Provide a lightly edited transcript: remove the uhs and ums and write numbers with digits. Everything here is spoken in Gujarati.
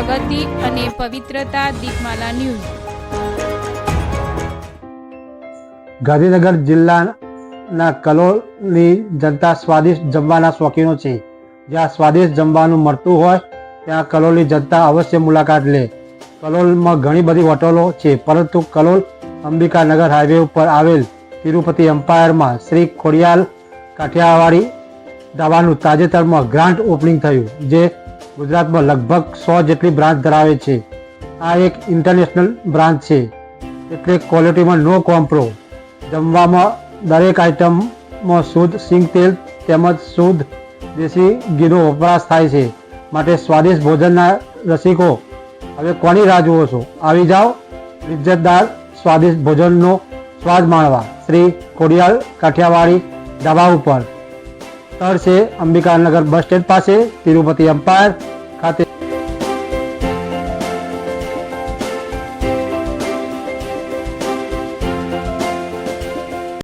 પ્રગતિ અને પવિત્રતા દીપમાલા ન્યૂઝ। ગાંધીનગર જિલ્લાના કલોલની જનતા સ્વાદિષ્ટ જમવાના શોખીનો છે। જ્યાં સ્વાદિષ્ટ જમવાનું મળતું હોય ત્યાં કલોલની જનતા અવશ્ય મુલાકાત લે। કલોલમાં ઘણી બધી હોટલો છે, પરંતુ કલોલ અંબિકાનગર હાઈવે ઉપર આવેલ તિરુપતિ એમ્પાયરમાં શ્રી ખોડિયાલ કાઠિયાવાડી ધાબાનું તાજેતરમાં ગ્રાન્ડ ઓપનિંગ થયું, જે ગુજરાતમાં લગભગ 100 જેટલી બ્રાન્ચ ધરાવે છે। આ એક ઇન્ટરનેશનલ બ્રાન્ચ છે, એટલે ક્વોલિટીમાં નો કોમ્પ્રો। જમવામાં દરેક આઇટમમાં શુદ્ધ સિંગ તેલ તેમજ શુદ્ધ દેશી ઘીનો વપરાશ થાય છે, માટે સ્વાદિષ્ટ ભોજનના રસિકો હવે કોની રાહ જુઓ છો? આવી જાઓ ઇજ્જતદાર સ્વાદિષ્ટ ભોજનનો સ્વાદ માણવા શ્રી ખોડિયાલ કાઠિયાવાડી ધાબા ઉપર। સ્થળ છે અંબિકાનગર બસ સ્ટેન્ડ પાસે તિરુપતિ એમ્પાયર ખાતે।